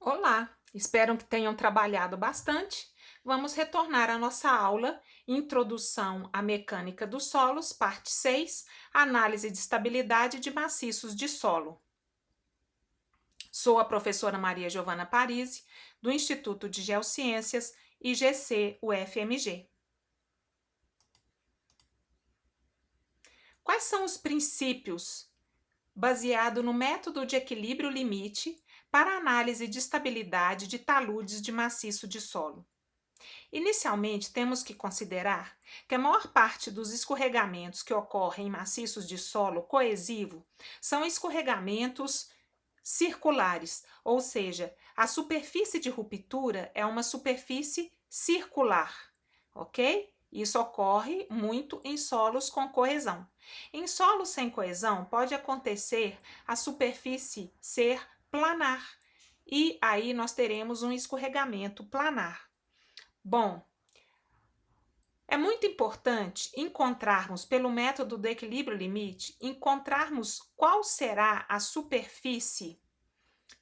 Olá, espero que tenham trabalhado bastante. Vamos retornar à nossa aula Introdução à Mecânica dos Solos, parte 6, Análise de Estabilidade de Maciços de Solo. Sou a professora Maria Giovana Parisi, do Instituto de Geociências IGC UFMG. Quais são os princípios baseados no método de equilíbrio limite para análise de estabilidade de taludes de maciço de solo? Inicialmente, temos que considerar que a maior parte dos escorregamentos que ocorrem em maciços de solo coesivo são escorregamentos circulares, ou seja, a superfície de ruptura é uma superfície circular, ok? Isso ocorre muito em solos com coesão. Em solos sem coesão, pode acontecer a superfície ser planar, e aí nós teremos um escorregamento planar. Bom, é muito importante encontrarmos, pelo método do equilíbrio limite, encontrarmos qual será a superfície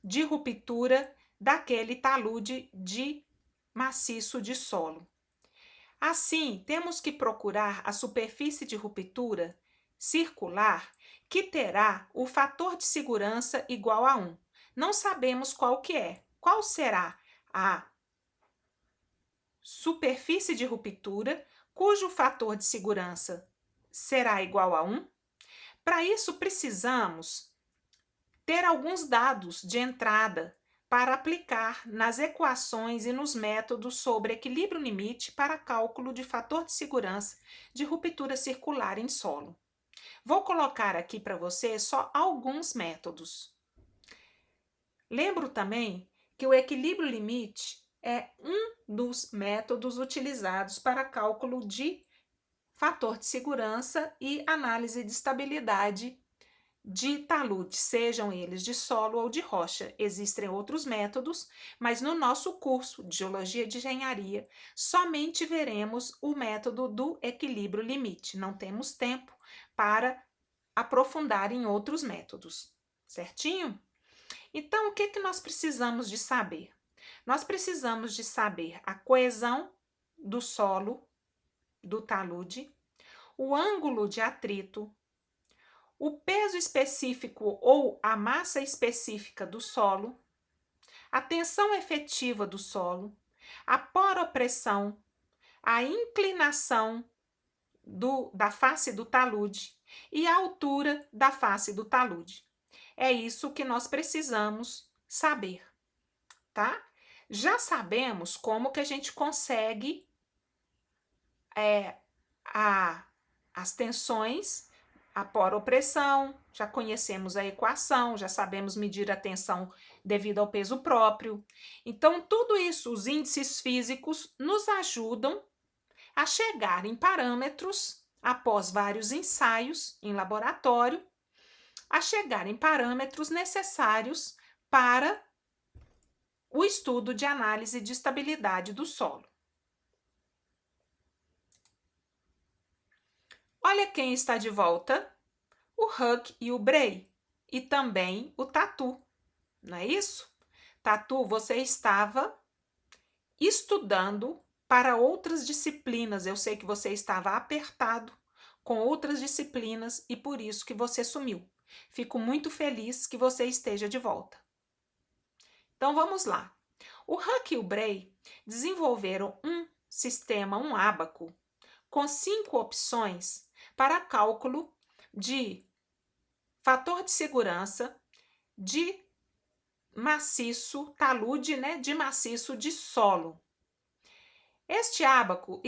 de ruptura daquele talude de maciço de solo. Assim, temos que procurar a superfície de ruptura circular que terá o fator de segurança igual a 1. Não sabemos qual que é. Qual será a superfície de ruptura cujo fator de segurança será igual a 1. Para isso, precisamos ter alguns dados de entrada para aplicar nas equações e nos métodos sobre equilíbrio limite para cálculo de fator de segurança de ruptura circular em solo. Vou colocar aqui para você só alguns métodos. Lembro também que o equilíbrio limite é um dos métodos utilizados para cálculo de fator de segurança e análise de estabilidade de taludes, sejam eles de solo ou de rocha. Existem outros métodos, mas no nosso curso de Geologia de Engenharia, somente veremos o método do equilíbrio limite. Não temos tempo para aprofundar em outros métodos, certinho? Então, o que nós precisamos de saber? Nós precisamos de saber a coesão do solo, do talude, o ângulo de atrito, o peso específico ou a massa específica do solo, a tensão efetiva do solo, a poropressão, a inclinação da face do talude e a altura da face do talude. É isso que nós precisamos saber, tá? Já sabemos como que a gente consegue as tensões, a poropressão, já conhecemos a equação, já sabemos medir a tensão devido ao peso próprio. Então, tudo isso, os índices físicos, nos ajudam a chegar em parâmetros, após vários ensaios em laboratório, a chegar em parâmetros necessários para o estudo de análise de estabilidade do solo. Olha quem está de volta, o Huck e o Bray, e também o Tatu, não é isso? Tatu, você estava estudando para outras disciplinas, eu sei que você estava apertado com outras disciplinas e por isso que você sumiu. Fico muito feliz que você esteja de volta. Então vamos lá. O Huck e o Bray desenvolveram um sistema, um ábaco, com 5 opções para cálculo de fator de segurança de maciço, talude, né, de maciço de solo. Este ábaco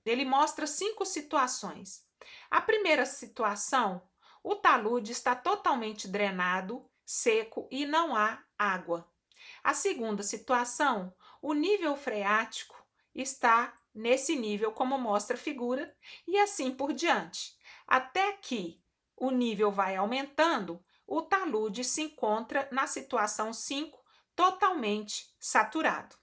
ele mostra 5 situações. A primeira situação, o talude está totalmente drenado, seco e não há água. A segunda situação, o nível freático está nesse nível, como mostra a figura, e assim por diante. Até que o nível vai aumentando, o talude se encontra na situação 5, totalmente saturado.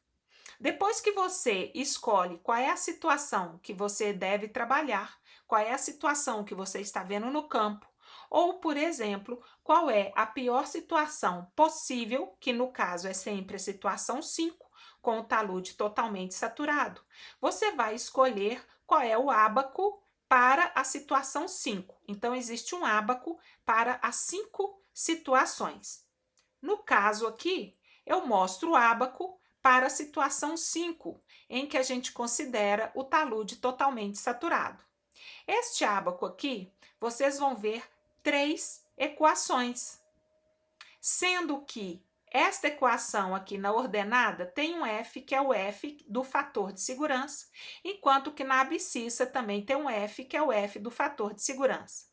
Depois que você escolhe qual é a situação que você deve trabalhar, qual é a situação que você está vendo no campo, Ou, por exemplo, qual é a pior situação possível, que no caso é sempre a situação 5, com o talude totalmente saturado. Você vai escolher qual é o ábaco para a situação 5. Então, existe um ábaco para as 5 situações. No caso aqui, eu mostro o ábaco para a situação 5, em que a gente considera o talude totalmente saturado. Este ábaco aqui, vocês vão ver 3 equações, sendo que esta equação aqui na ordenada tem um F, que é o F do fator de segurança, enquanto que na abscissa também tem um F, que é o F do fator de segurança.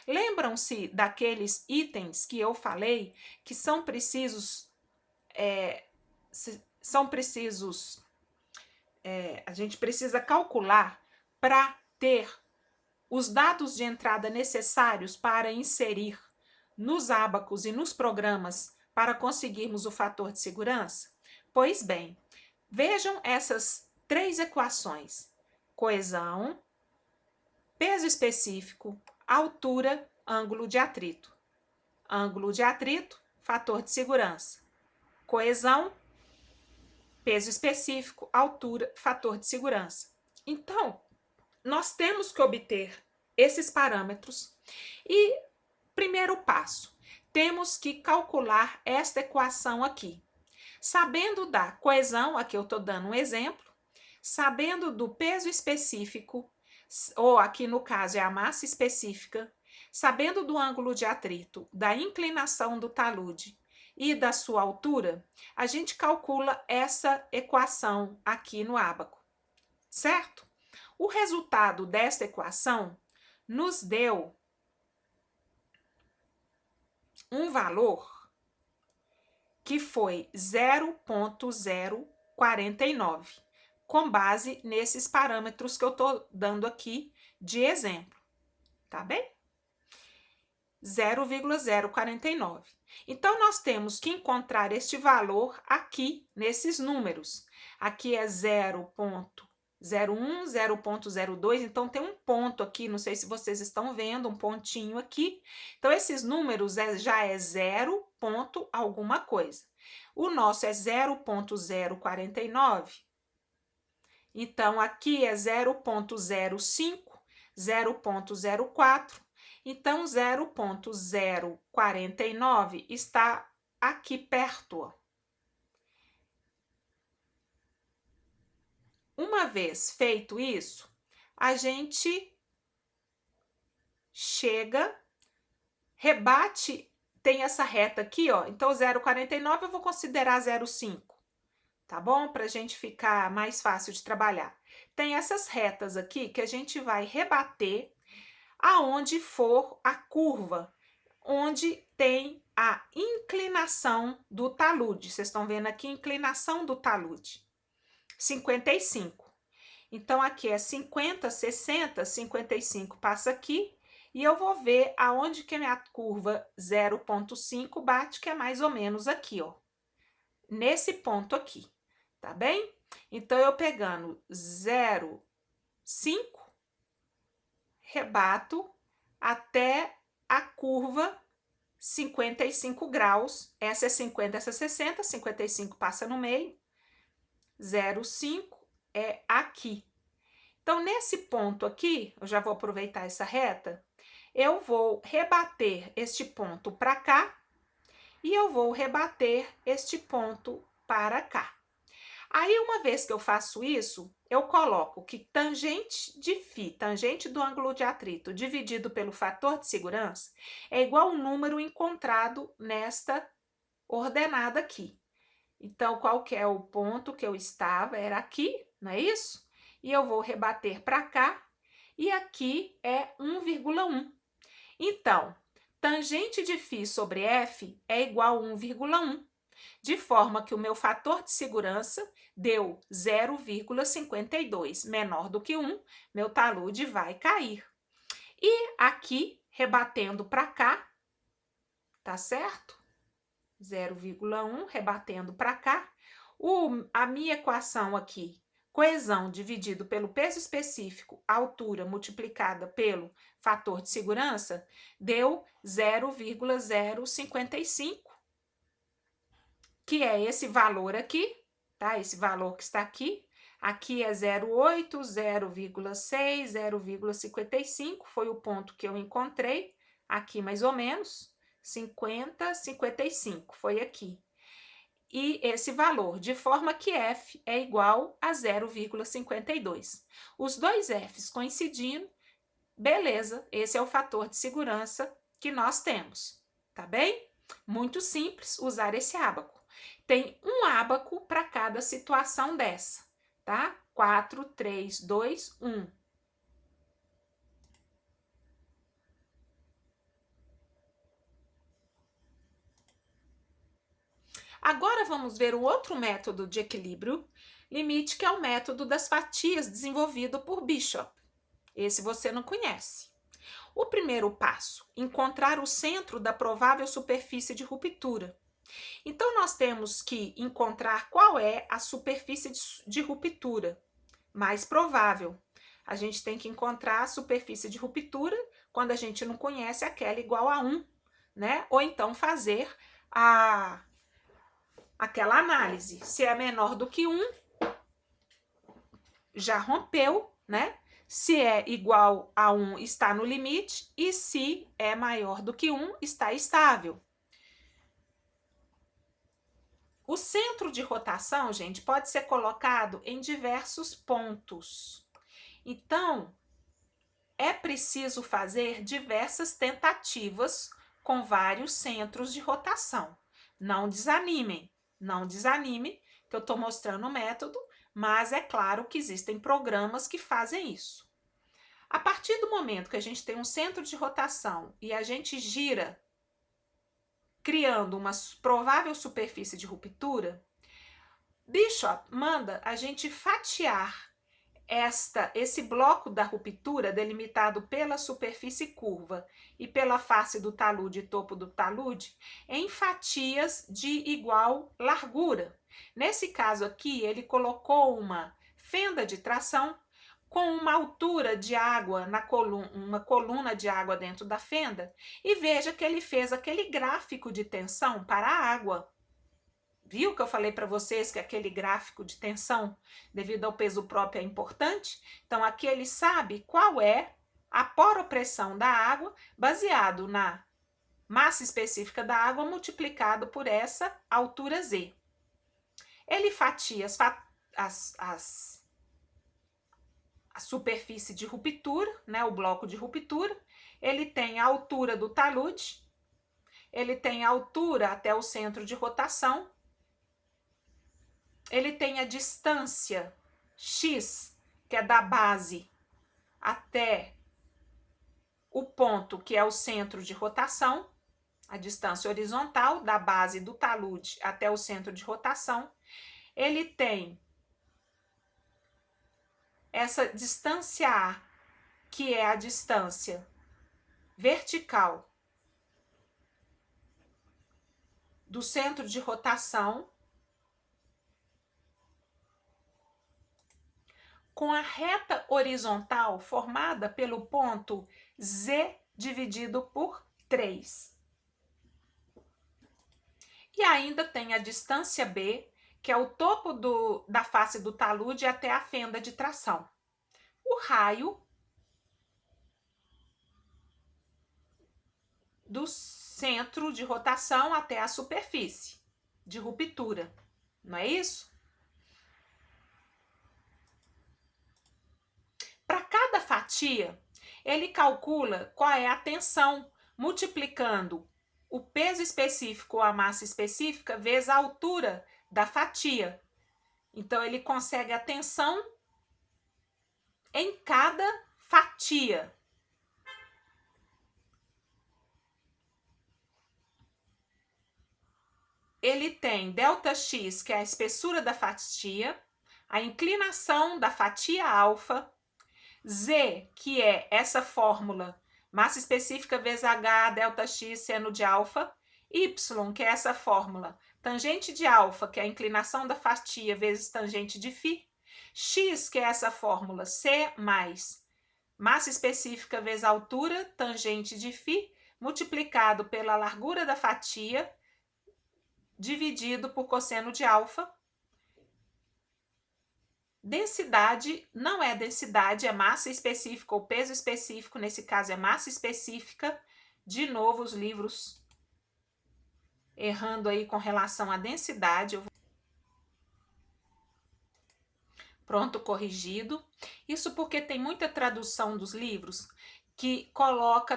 Lembram-se daqueles itens que eu falei que são precisos, a gente precisa calcular para ter os dados de entrada necessários para inserir nos ábacos e nos programas para conseguirmos o fator de segurança? Pois bem, vejam essas 3 equações: coesão, peso específico, altura, ângulo de atrito. Ângulo de atrito, fator de segurança. Coesão, peso específico, altura, fator de segurança. Então, nós temos que obter esses parâmetros e, primeiro passo, temos que calcular esta equação aqui. Sabendo da coesão, aqui eu estou dando um exemplo, sabendo do peso específico, ou aqui no caso é a massa específica, sabendo do ângulo de atrito, da inclinação do talude e da sua altura, a gente calcula essa equação aqui no ábaco, certo? O resultado desta equação nos deu um valor que foi 0,049, com base nesses parâmetros que eu estou dando aqui de exemplo, tá bem? 0,049. Então, nós temos que encontrar este valor aqui, nesses números. Aqui é 0,01, 0,02, então tem um ponto aqui, não sei se vocês estão vendo, um pontinho aqui. Então, esses números já é 0 ponto alguma coisa. O nosso é 0,049. Então, aqui é 0,05, 0,04. Então, 0,049 está aqui perto. Ó. Uma vez feito isso, a gente chega, rebate, tem essa reta aqui, ó. Então, 0,49 eu vou considerar 0,5, tá bom? Para a gente ficar mais fácil de trabalhar. Tem essas retas aqui que a gente vai rebater aonde for a curva, onde tem a inclinação do talude. Vocês estão vendo aqui a inclinação do talude. 55. Então, aqui é 50, 60, 55 passa aqui, e eu vou ver aonde que a minha curva 0,5 bate, que é mais ou menos aqui, ó. Nesse ponto aqui, tá bem? Então, eu pegando 0,5, rebato até a curva 55 graus. Essa é 50, essa é 60, 55 passa no meio, 0,5 é aqui. Então, nesse ponto aqui, eu já vou aproveitar essa reta, eu vou rebater este ponto para cá e eu vou rebater este ponto para cá. Aí, uma vez que eu faço isso, eu coloco que tangente de φ, tangente do ângulo de atrito, dividido pelo fator de segurança, é igual ao número encontrado nesta ordenada aqui. Então, qual que é o ponto que eu estava? Era aqui, não é isso? E eu vou rebater para cá, e aqui é 1,1. Então, tangente de φ sobre f é igual a 1,1. De forma que o meu fator de segurança deu 0,52, menor do que 1, meu talude vai cair. E aqui, rebatendo para cá, tá certo? 0,1, rebatendo para cá, a minha equação aqui coesão dividido pelo peso específico, altura multiplicada pelo fator de segurança, deu 0,055, que é esse valor aqui, tá? Esse valor que está aqui. Aqui é 0,8, 0,6, 0,55, foi o ponto que eu encontrei, aqui mais ou menos, 50, 55, foi aqui. E esse valor, de forma que F é igual a 0,52. Os dois F's coincidindo, beleza, esse é o fator de segurança que nós temos, tá bem? Muito simples usar esse ábaco. Tem um ábaco para cada situação dessa, tá? 4, 3, 2, 1. Agora vamos ver o outro método de equilíbrio limite, que é o método das fatias desenvolvido por Bishop. Esse você não conhece. O primeiro passo, encontrar o centro da provável superfície de ruptura. Então, nós temos que encontrar qual é a superfície de ruptura mais provável. A gente tem que encontrar a superfície de ruptura quando a gente não conhece aquela igual a 1, né? Ou então fazer aquela análise. Se é menor do que 1, já rompeu, né? Se é igual a 1, está no limite. E se é maior do que 1, está estável. O centro de rotação, gente, pode ser colocado em diversos pontos. Então, é preciso fazer diversas tentativas com vários centros de rotação. Não desanimem, que eu estou mostrando o método, mas é claro que existem programas que fazem isso. A partir do momento que a gente tem um centro de rotação e a gente gira, criando uma provável superfície de ruptura, Bishop manda a gente fatiar esse bloco da ruptura, delimitado pela superfície curva e pela face do talude e topo do talude, em fatias de igual largura. Nesse caso aqui, ele colocou uma fenda de tração com uma altura de água na coluna, uma coluna de água dentro da fenda, e veja que ele fez aquele gráfico de tensão para a água. Viu que eu falei para vocês que aquele gráfico de tensão, devido ao peso próprio, é importante? Então, aqui ele sabe qual é a poropressão da água, baseado na massa específica da água, multiplicado por essa altura Z. Ele fatia a superfície de ruptura, né, o bloco de ruptura. Ele tem a altura do talude, ele tem a altura até o centro de rotação, ele tem a distância x, que é da base até o ponto que é o centro de rotação, a distância horizontal da base do talude até o centro de rotação. Ele tem essa distância A, que é a distância vertical do centro de rotação, com a reta horizontal formada pelo ponto Z dividido por 3. E ainda tem a distância B, que é o topo da face do talude até a fenda de tração. O raio do centro de rotação até a superfície de ruptura, não é isso? Para cada fatia, ele calcula qual é a tensão, multiplicando o peso específico ou a massa específica vezes a altura da fatia. Então, ele consegue a tensão em cada fatia. Ele tem ΔX, que é a espessura da fatia, a inclinação da fatia alfa, Z, que é essa fórmula, massa específica vezes H, ΔX, seno de alfa, Y, que é essa fórmula, tangente de alfa, que é a inclinação da fatia vezes tangente de φ, X, que é essa fórmula, C mais massa específica vezes altura tangente de φ, multiplicado pela largura da fatia, dividido por cosseno de alfa. Densidade não é densidade, é massa específica ou peso específico, nesse caso é massa específica. De novo, os livros errando aí com relação à densidade. Pronto, corrigido. Isso porque tem muita tradução dos livros que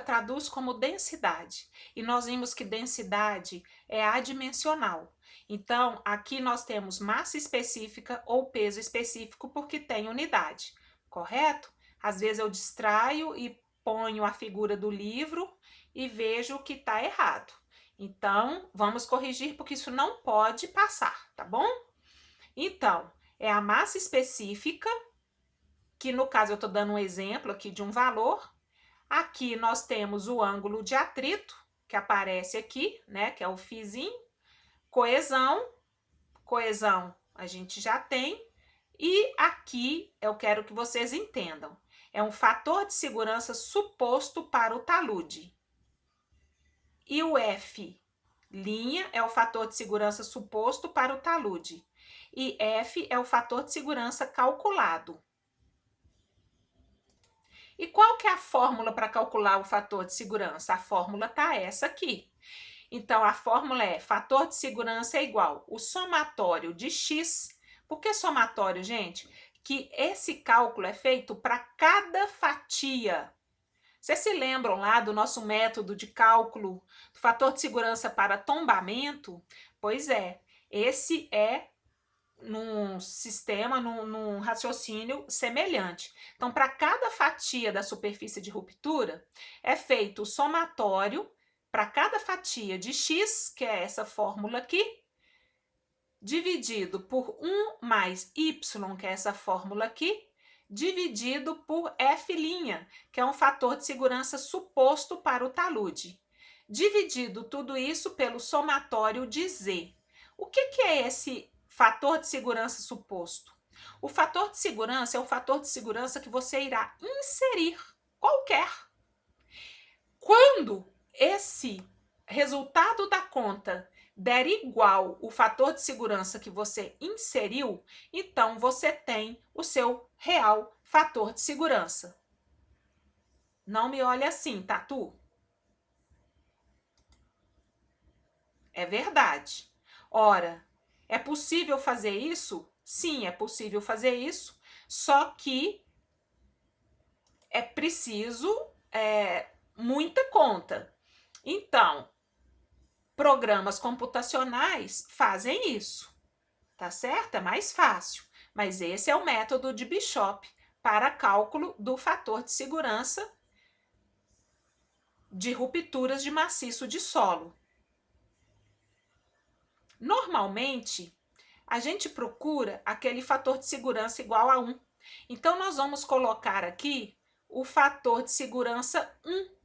traduz como densidade. E nós vimos que densidade é adimensional. Então, aqui nós temos massa específica ou peso específico porque tem unidade, correto? Às vezes eu distraio e ponho a figura do livro e vejo que está errado. Então, vamos corrigir porque isso não pode passar, tá bom? Então, é a massa específica, que no caso eu estou dando um exemplo aqui de um valor. Aqui nós temos o ângulo de atrito, que aparece aqui, né, que é o φzinho. Coesão a gente já tem. E aqui eu quero que vocês entendam. É um fator de segurança suposto para o talude. E o F' é o fator de segurança suposto para o talude. E F é o fator de segurança calculado. E qual que é a fórmula para calcular o fator de segurança? A fórmula está essa aqui. Então, a fórmula é fator de segurança é igual o somatório de x. Por que somatório, gente? Que esse cálculo é feito para cada fatia. Vocês se lembram lá do nosso método de cálculo do fator de segurança para tombamento? Pois é, esse é num sistema, num raciocínio semelhante. Então, para cada fatia da superfície de ruptura, é feito o somatório para cada fatia de x, que é essa fórmula aqui, dividido por 1 mais y, que é essa fórmula aqui, dividido por F', que é um fator de segurança suposto para o talude. Dividido tudo isso pelo somatório de Z. O que é esse fator de segurança suposto? O fator de segurança é o fator de segurança que você irá inserir, qualquer. Quando esse resultado da conta der igual o fator de segurança que você inseriu, então você tem o seu real fator de segurança. Não me olhe assim, Tatu. É verdade. Ora, é possível fazer isso? Sim, é possível fazer isso, só que é preciso muita conta. Então, programas computacionais fazem isso, tá certo? É mais fácil, mas esse é o método de Bishop para cálculo do fator de segurança de rupturas de maciço de solo. Normalmente, a gente procura aquele fator de segurança igual a 1. Então, nós vamos colocar aqui o fator de segurança 1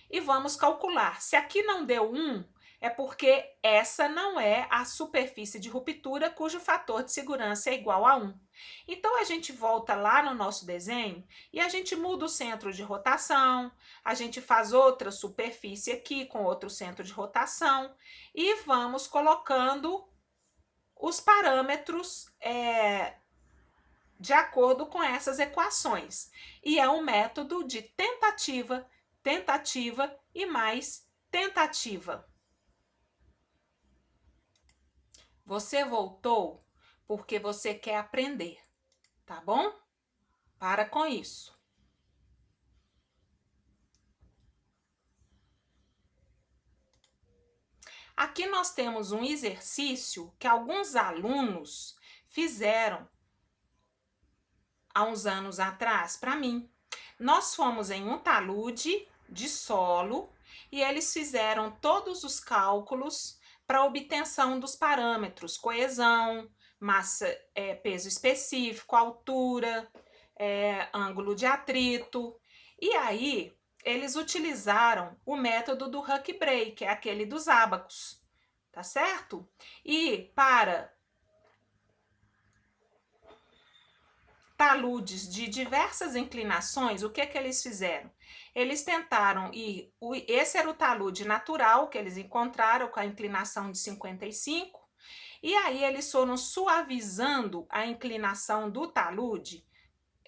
e vamos calcular. Se aqui não deu 1, é porque essa não é a superfície de ruptura cujo fator de segurança é igual a 1. Então, a gente volta lá no nosso desenho e a gente muda o centro de rotação, a gente faz outra superfície aqui com outro centro de rotação e vamos colocando os parâmetros de acordo com essas equações. E é um método de tentativa, tentativa e mais tentativa. Você voltou porque você quer aprender, tá bom? Para com isso. Aqui nós temos um exercício que alguns alunos fizeram há uns anos atrás para mim. Nós fomos em um talude de solo e eles fizeram todos os cálculos para obtenção dos parâmetros, coesão, massa, peso específico, altura, ângulo de atrito. E aí, eles utilizaram o método do Huck-Break, que é aquele dos ábacos, tá certo? E para taludes de diversas inclinações, o que que eles fizeram? Eles tentaram ir, esse era o talude natural que eles encontraram com a inclinação de 55, e aí eles foram suavizando a inclinação do talude,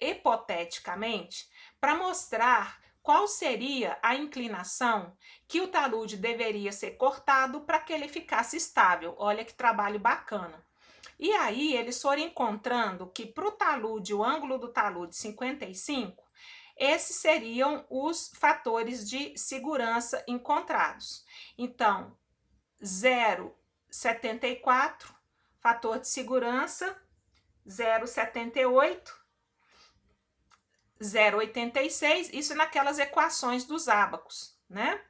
hipoteticamente, para mostrar qual seria a inclinação que o talude deveria ser cortado para que ele ficasse estável. Olha que trabalho bacana. E aí eles foram encontrando que para o talude, o ângulo do talude 55, esses seriam os fatores de segurança encontrados. Então, 0,74, fator de segurança, 0,78, 0,86, isso naquelas equações dos ábacos, né?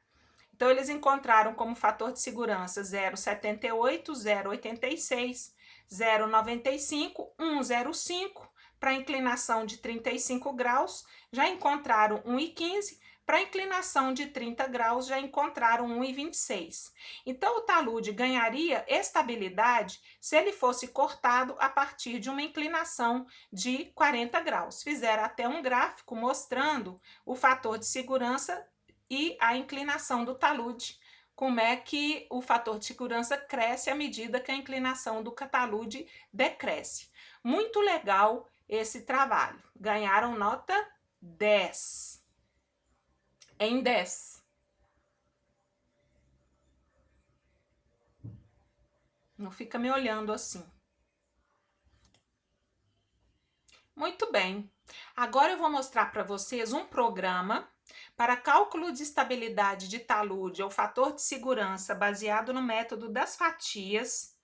Então, eles encontraram como fator de segurança 0,78, 0,86, 0,95, 1,05, para inclinação de 35 graus, já encontraram 1,15, para inclinação de 30 graus, já encontraram 1,26. Então, o talude ganharia estabilidade se ele fosse cortado a partir de uma inclinação de 40 graus. Fizeram até um gráfico mostrando o fator de segurança e a inclinação do talude, como é que o fator de segurança cresce à medida que a inclinação do talude decresce. Muito legal esse trabalho. Ganharam nota 10. Em 10. Não fica me olhando assim. Muito bem. Agora eu vou mostrar para vocês um programa para cálculo de estabilidade de talude ou fator de segurança baseado no método das fatias,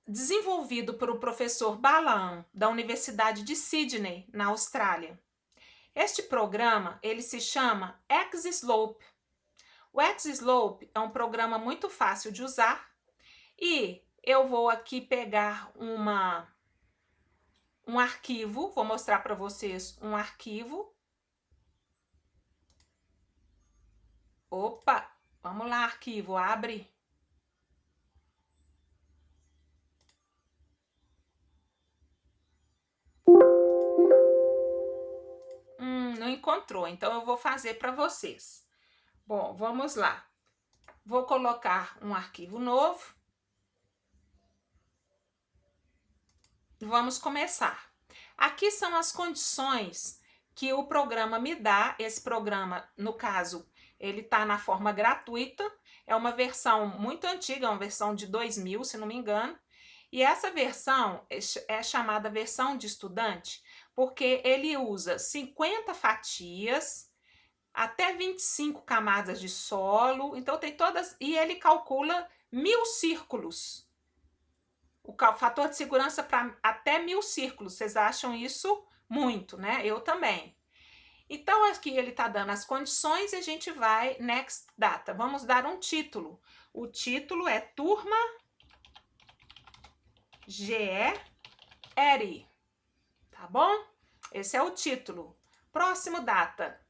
desenvolvido por o professor Balaam, da Universidade de Sydney, na Austrália. Este programa, ele se chama X-Slope. O X-Slope é um programa muito fácil de usar e eu vou aqui pegar um arquivo, vou mostrar para vocês um arquivo. Opa, vamos lá, arquivo, abre. Não encontrou, então eu vou fazer para vocês. Bom, vamos lá. Vou colocar um arquivo novo. Vamos começar. Aqui são as condições que o programa me dá. Esse programa, no caso, ele está na forma gratuita. É uma versão muito antiga, é uma versão de 2000, se não me engano. E essa versão é chamada versão de estudante, porque ele usa 50 fatias, até 25 camadas de solo, então tem todas, e ele calcula 1000 círculos. O fator de segurança para até 1000 círculos, vocês acham isso muito, né? Eu também. Então, aqui ele está dando as condições e a gente vai next data. Vamos dar um título. O título é Turma GERI, tá bom? Esse é o título. Próximo data,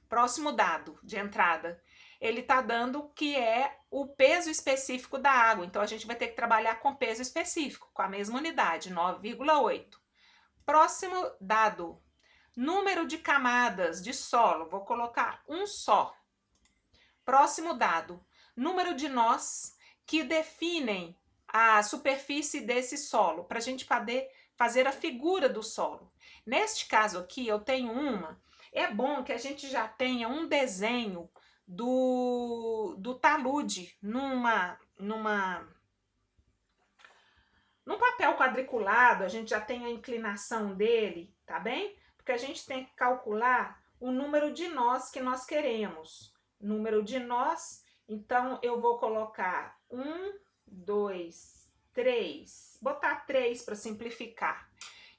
próximo dado de entrada. Ele está dando que é o peso específico da água. Então, a gente vai ter que trabalhar com peso específico, com a mesma unidade, 9,8. Próximo dado, número de camadas de solo. Vou colocar um só. Próximo dado, número de nós que definem a superfície desse solo, para a gente poder fazer a figura do solo. Neste caso aqui, eu tenho é bom que a gente já tenha um desenho do talude num papel quadriculado, a gente já tem a inclinação dele, tá bem? Porque a gente tem que calcular o número de nós que nós queremos. Número de nós, então eu vou colocar 1, 2, 3, botar 3 para simplificar.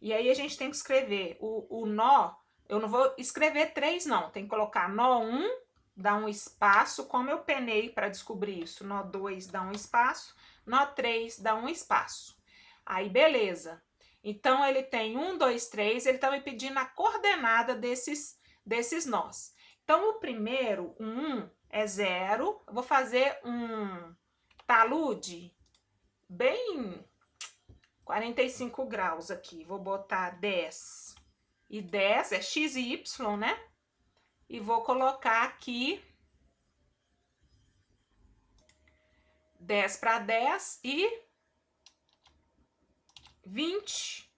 E aí a gente tem que escrever o nó, eu não vou escrever 3 não, tem que colocar nó 1, dá um espaço, como eu penei para descobrir isso, nó 2 dá um espaço, nó 3 dá um espaço. Aí beleza, então ele tem 1, 2, 3, ele tá me pedindo a coordenada desses nós. Então o primeiro, o 1, é 0, eu vou fazer um talude bem 45 graus aqui. Vou botar 10 e 10, é x e y, né? E vou colocar aqui 10 para 10 e 20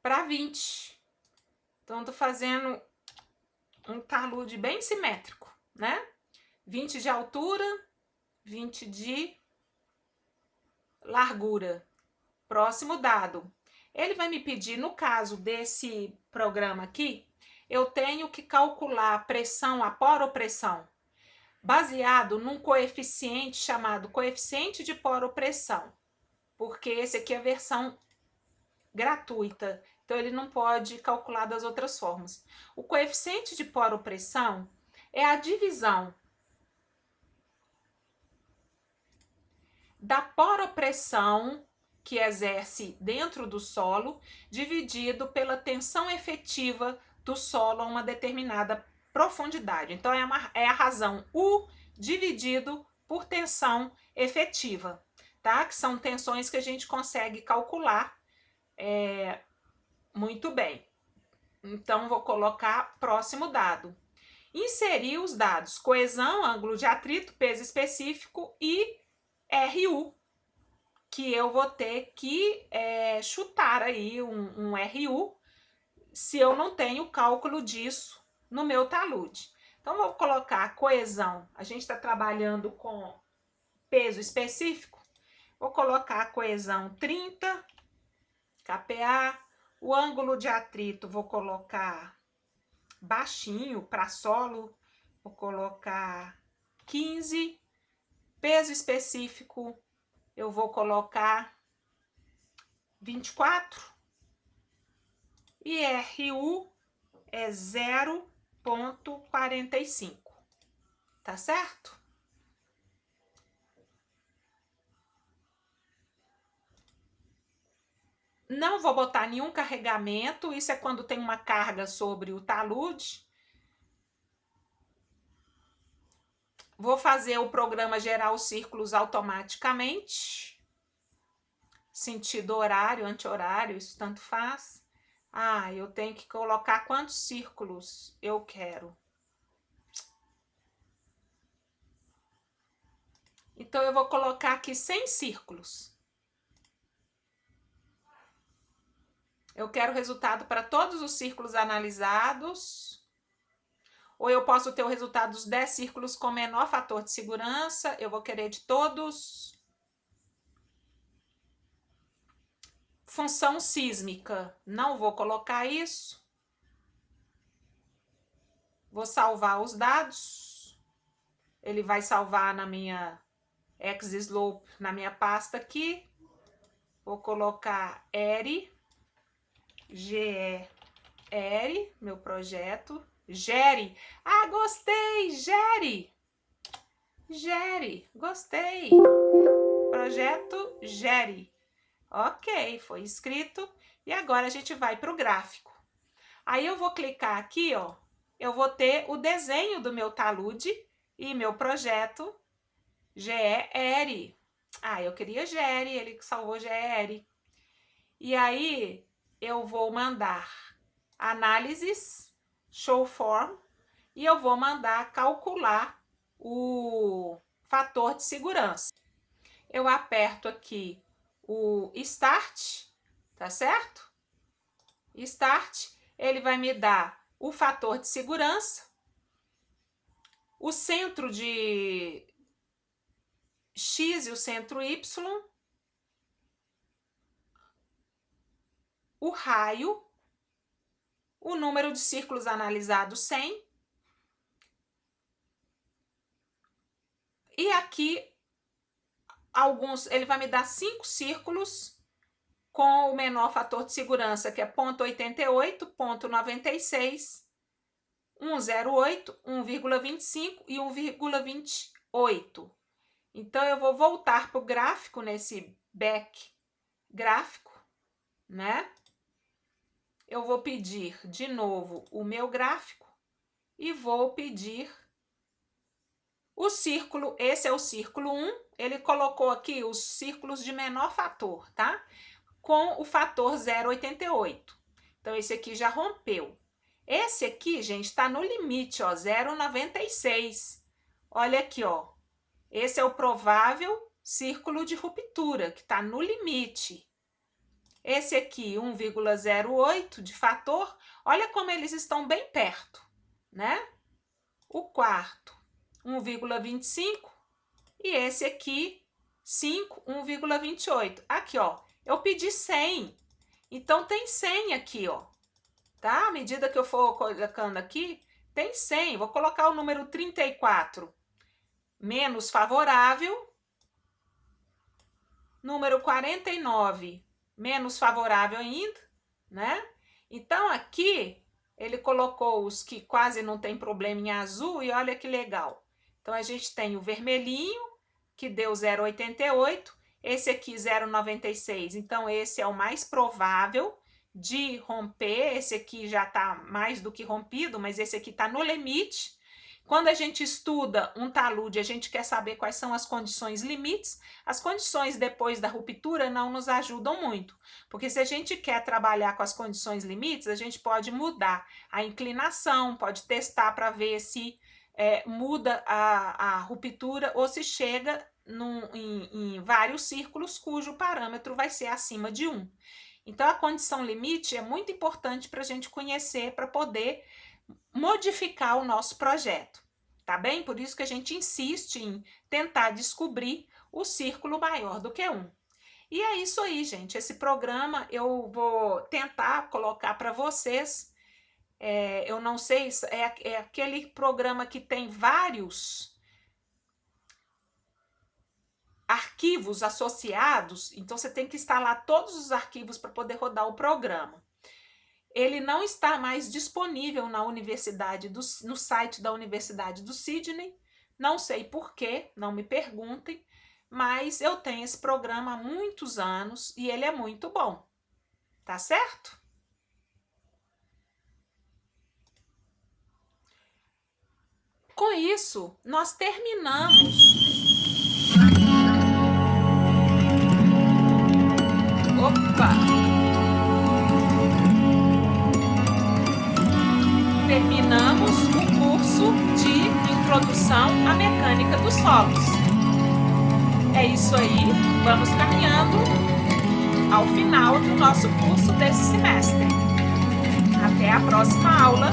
para 20. Então, tô fazendo um talude bem simétrico, né? 20 de altura, 20 de largura. Próximo dado. Ele vai me pedir, no caso desse programa aqui, eu tenho que calcular a pressão, a poropressão, baseado num coeficiente chamado coeficiente de poropressão, porque esse aqui é a versão gratuita, então ele não pode calcular das outras formas. O coeficiente de poropressão é a divisão da poropressão que exerce dentro do solo, dividido pela tensão efetiva do solo a uma determinada profundidade. Então, é a razão U dividido por tensão efetiva, tá? Que são tensões que a gente consegue calcular muito bem. Então, vou colocar próximo dado. Inserir os dados coesão, ângulo de atrito, peso específico e RU, que eu vou ter que chutar aí um RU, se eu não tenho cálculo disso no meu talude. Então, vou colocar coesão, a gente está trabalhando com peso específico, vou colocar a coesão 30, kPa, o ângulo de atrito vou colocar baixinho para solo, vou colocar 15, peso específico eu vou colocar 24 e RU é 0,45, tá certo? Não vou botar nenhum carregamento, isso é quando tem uma carga sobre o talude. Vou fazer o programa gerar os círculos automaticamente. Sentido horário, anti-horário, isso tanto faz. Ah, eu tenho que colocar quantos círculos eu quero. Então, eu vou colocar aqui 100 círculos. Eu quero o resultado para todos os círculos analisados. Ou eu posso ter o resultado dos 10 círculos com menor fator de segurança. Eu vou querer de todos. Função sísmica. Não vou colocar isso. Vou salvar os dados. Ele vai salvar na minha Xslope, na minha pasta aqui. Vou colocar ERI. GERI, meu projeto. Gere. Ah, gostei! Gere! Gere, gostei. Projeto Gere. Ok, foi escrito. E agora a gente vai para o gráfico. Aí eu vou clicar aqui, ó. Eu vou ter o desenho do meu talude e meu projeto GERI. Ah, eu queria GERI, ele salvou GERI. E aí eu vou mandar análises, show form, e eu vou mandar calcular o fator de segurança. Eu aperto aqui o Start, tá certo? Start, ele vai me dar o fator de segurança, o centro de X e o centro Y, o raio, o número de círculos analisados 100, e aqui ele vai me dar 5 círculos com o menor fator de segurança, que é 0,88, 0,96, 1,08, 1,25 e 1,28. Então, eu vou voltar para o gráfico, nesse back gráfico, né? Eu vou pedir de novo o meu gráfico e vou pedir o círculo. Esse é o círculo 1, ele colocou aqui os círculos de menor fator, tá? com o fator 0,88. Então, esse aqui já rompeu. Esse aqui, gente, está no limite, ó, 0,96. Olha aqui, ó. Esse é o provável círculo de ruptura, que está no limite. Esse aqui, 1,08 de fator, olha como eles estão bem perto, né? O quarto, 1,25, e esse aqui, 5, 1,28. Aqui, ó, eu pedi 100, então tem 100 aqui, ó, tá? À medida que eu for colocando aqui, tem 100. Vou colocar o número 34, menos favorável. Número 49, menos favorável ainda, né? Então, aqui, ele colocou os que quase não tem problema em azul, e olha que legal. Então, a gente tem o vermelhinho, que deu 0,88, esse aqui 0,96, então esse é o mais provável de romper, esse aqui já está mais do que rompido, mas esse aqui está no limite. Quando a gente estuda um talude, a gente quer saber quais são as condições limites. As condições depois da ruptura não nos ajudam muito, porque se a gente quer trabalhar com as condições limites, a gente pode mudar a inclinação, pode testar para ver se muda a ruptura ou se chega em vários círculos cujo parâmetro vai ser acima de 1. Então, a condição limite é muito importante para a gente conhecer, para poder modificar o nosso projeto, tá bem? Por isso que a gente insiste em tentar descobrir o círculo maior do que 1. E é isso aí, gente. Esse programa eu vou tentar colocar para vocês. Eu não sei, é aquele programa que tem vários arquivos associados, então você tem que instalar todos os arquivos para poder rodar o programa. Ele não está mais disponível na universidade, no site da Universidade do Sydney, não sei porquê, não me perguntem, mas eu tenho esse programa há muitos anos e ele é muito bom, tá certo? Com isso, nós terminamos. Opa! Terminamos o curso de Introdução à Mecânica dos Solos. É isso aí, vamos caminhando ao final do nosso curso desse semestre. Até a próxima aula.